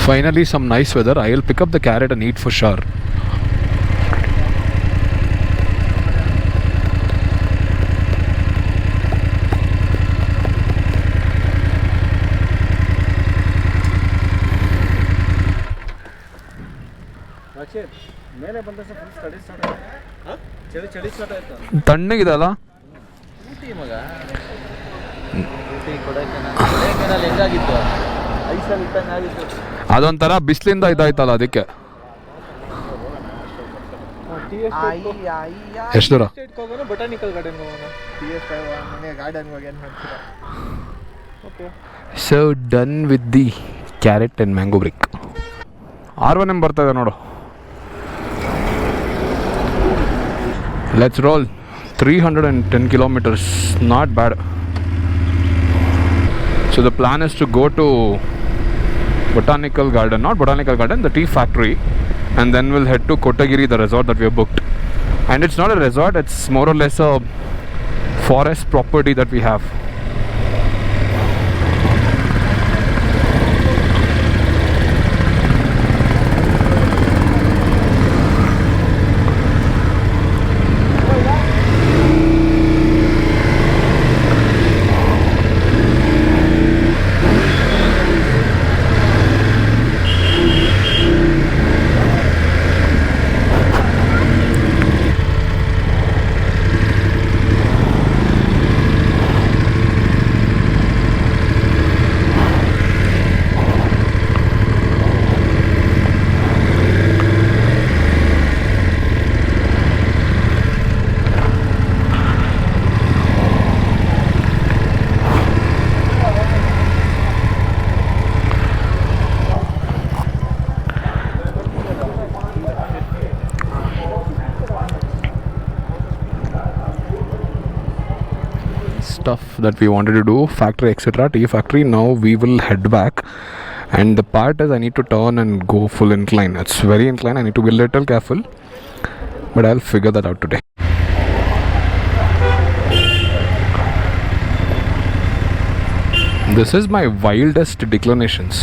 Finally some nice weather. I'll pick up the carrot and eat for sure. ಮೇಲೆ ಬಂದ study start ಆಯ್ತು. ಚಳಿ start ಆಯ್ತು. ತಣ್ಣಗಿದಲ್ಲ ಊಟಿ ಮಗ. ಊಟಿ ಕೊಡೈಕೆನಾಲ್ ಹೆಂಗಾಗಿತ್ತು? ಐಸಲ್ಲಿ ಇಟ್ಟಂಗೆ ಆಗಿತ್ತು. ಅದೊಂಥರ ಬಿಸಿಲಿಂದ ಇದಾಯ್ತಲ್ಲ ಅದಕ್ಕೆ. ಎಷ್ಟು ದೂರ? ಬೊಟಾನಿಕಲ್ ಗಾರ್ಡನ್ ಗಾರ್ಡನ್ ಹೋಗಿ ಏನು ಮಾಡ್ತೀರಾ? Okay. So done with the carrot and mango brick. R1M ಬರ್ತಾ ಇದೆ ನೋಡು. Let's roll. 310 kilometers, not bad. So the plan is to go to Botanical Garden, not Botanical Garden, the tea factory, and then we'll head to Kotagiri, the resort that we have booked. And it's not a resort, it's more or less a forest property that we have. Stuff that we wanted to do, factory etc, tea factory. Now we will head back, and the part is I need to turn and go full incline. It's very incline, I need to be a little careful, but I'll figure that out today. This is my wildest declinations.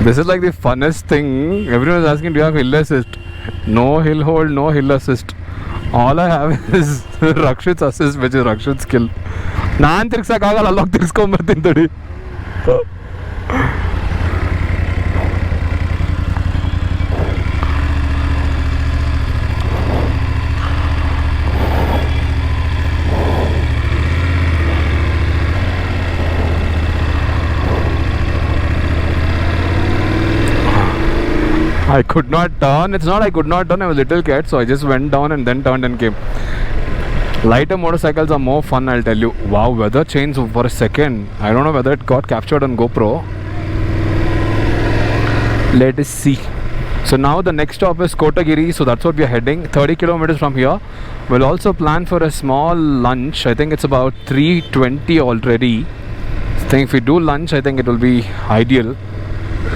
This is like the funnest thing. Everyone is asking, do you have hill assist? No hill hold, no hill assist. All I have is Rakshit's assist, which is Rakshit's skill. Naan tirksakagala, allog tirskondbirtini tadi. I could not turn. It's not I could not turn. I was a little cat, so I just went down and then turned and came. Lighter motorcycles are more fun, I'll tell you. Wow, weather changed for a second. I don't know whether it got captured on GoPro. Let us see. So now the next stop is Kotagiri, so that's what we are heading. 30 kilometers from here. We'll also plan for a small lunch. I think it's about 3:20 already. I think if we do lunch, I think it will be ideal.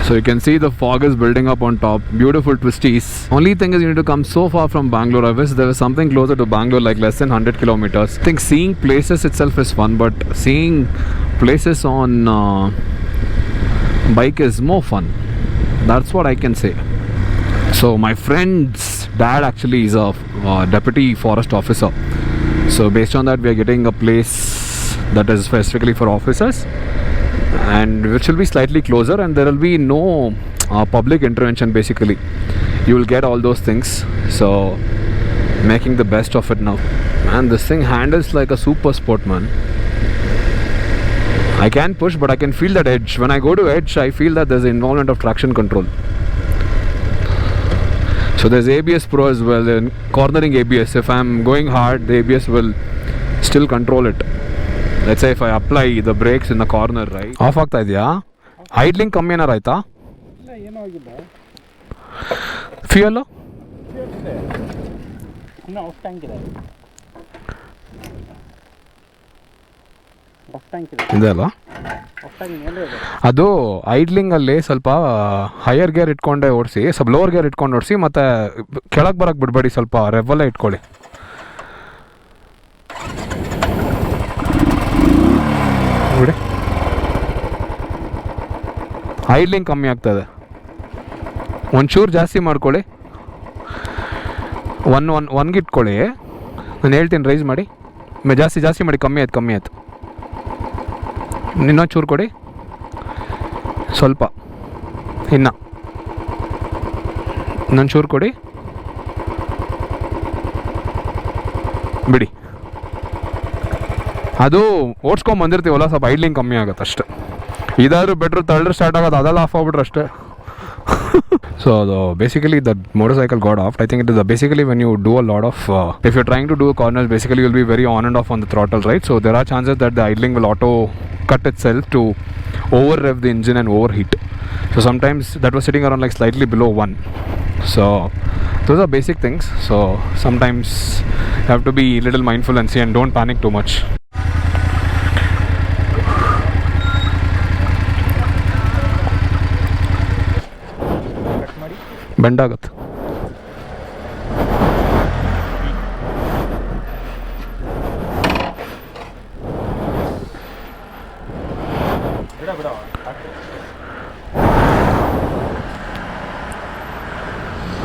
So you can see the fog is building up on top. Beautiful twisties. Only thing is you need to come so far from Bangalore. I wish there was something closer to Bangalore, like less than 100 kilometers. I think seeing places itself is fun, but seeing places on bike is more fun. That's what I can say. So my friend's dad actually is a deputy forest officer. So based on that, we are getting a place that is specifically for officers, and which will be slightly closer, and there will be no public intervention. Basically you will get all those things, so making the best of it now. Man, this thing handles like a super sport, man. I can push, but I can feel that edge. When I go to edge, I feel that there's an involvement of traction control. So there's ABS Pro as well, and cornering ABS. If I'm going hard, the ABS will still control it. Let's say if I apply the brakes in the corner, right? Off ಆಗ್ತಾ ಇದೆಯಾ? Idling ಕಮ್ಮಿ ಏನಾರ ಆಯ್ತಾ? ಇಲ್ಲ, ಏನೂ ಆಗಿಲ್ಲ. Fuel ಇನ್ನು out tank ಇದೆ. ಆಫ್ ಟ್ಯಾಂಕ್ ಇದೆ. ಇದೆ ಅಲ್ವಾ? ಆಫ್ ಟ್ಯಾಂಕ್ ಮೇಲೆ ಇದೆ. ಅದು ಐಡ್ಲಿಂಗಲ್ಲಿ ಸ್ವಲ್ಪ ಹೈಯರ್ ಗೇರ್ ಇಟ್ಕೊಂಡೆ ಓಡಿಸಿ, ಸ್ವಲ್ಪ ಲೋವರ್ ಗೇರ್ ಇಟ್ಕೊಂಡು ಓಡಿಸಿ, ಮತ್ತು ಕೆಳಗೆ ಬರೋಕ್ಕೆ ಬಿಡಬೇಡಿ, ಸ್ವಲ್ಪ ರೆವಲ್ಲೇ ಇಟ್ಕೊಳ್ಳಿ. ನೋಡಿ, ಐಡ್ಲಿಂಗ್ ಕಮ್ಮಿ ಆಗ್ತದೆ. ಒಂಚೂರು ಜಾಸ್ತಿ ಮಾಡ್ಕೊಳ್ಳಿ, ಒನ್ಗೆ ಇಟ್ಕೊಳ್ಳಿ. ನಾನು ಹೇಳ್ತೀನಿ ರೈಸ್ ಮಾಡಿ, ಜಾಸ್ತಿ ಮಾಡಿ, ಕಮ್ಮಿ ಆಯ್ತು. ಇನ್ನೊಂದು ಚೂರು ಕೊಡಿ, ಸ್ವಲ್ಪ ಇನ್ನೊಂದು ಚೂರು ಕೊಡಿ, ಬಿಡಿ. ಅದು ಓಡಿಸ್ಕೊಂಬಂದಿರ್ತೀವಲ್ಲ, ಸ್ವಲ್ಪ ಐಡ್ಲಿಂಗ್ ಕಮ್ಮಿ ಆಗುತ್ತೆ ಅಷ್ಟೆ. ಇದಾದ್ರೂ ಬೆಟ್ರು, ತಳ್ಳ್ರೆ ಸ್ಟಾರ್ಟ್ ಆಗೋದು, ಅದೆಲ್ಲ ಆಫ್ ಆಗ್ಬಿಟ್ರೆ ಅಷ್ಟೇ. So basically the motorcycle got off. I think it is basically when you do a lot of if you're trying to do corners, basically you'll be very on and off on the throttle, right? So there are chances that the idling will auto cut itself to over rev the engine and overheat. So sometimes that was sitting around like slightly below 1. So those are basic things. So sometimes you have to be a little mindful and see, and don't panic too much. Bend ಆಗುತ್ತೆ.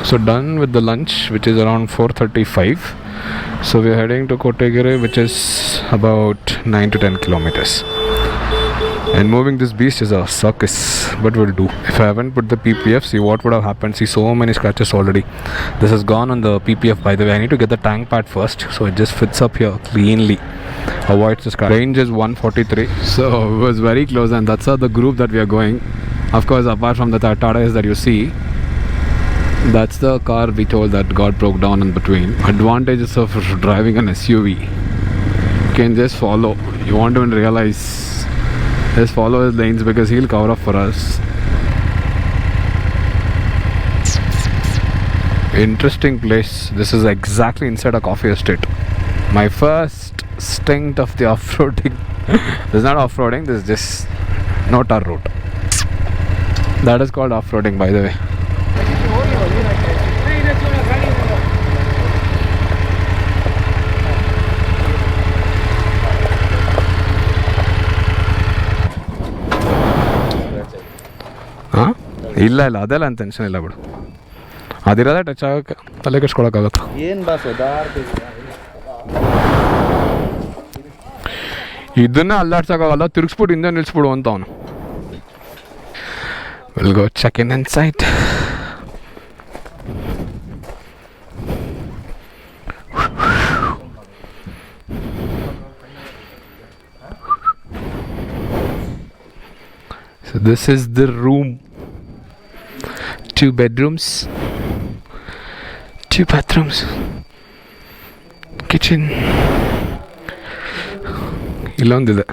So done with the lunch, which is around 4:35. So we are heading to Kotagiri, which is about 9 to 10 kilometers. And moving this beast is a circus, but we'll do. If I haven't put the PPF, see what would have happened. See, so many scratches already. This has gone on the PPF, by the way. I need to get the tank pad first, so it just fits up here cleanly, avoids the scratch. Range is 143, so it was very close, and that's how the group that we are going. Of course, apart from the Tatas that you see, that's the car we told that got broke down in between. Advantages of driving an SUV. You can just follow. You won't even realize. Just follow his lanes because he'll cover up for us. Interesting place. This is exactly inside a coffee estate. My first stint of the off-roading. This is not off-roading, this is just no tar route. That is called off-roading, by the way. ಹಾಂ, ಇಲ್ಲ ಅದೆಲ್ಲ ಅಂತ tension ಇಲ್ಲ ಬಿಡು. ಅದಿರೋದೇ touch ಆಗೋಕ್ಕೆ ತಲೆ ಕೆಡ್ಸ್ಕೊಳಕ್ಕಾಗತ್ತೆ. ಏನು boss ಇದನ್ನ ಅಲ್ಲಾಡ್ಸೋಕ್ಕಾಗಲ್ಲ, ತಿರುಗಿಸ್ಬಿಟ್ಟು ಹಿಂದೆ ನಿಲ್ಲಿಸ್ಬಿಡು ಅಂತ ಅವನು. Will go check inside. So this is the room. 2 bedrooms, 2 bathrooms, kitchen. ಇಲ್ಲೊಂದಿದೆ.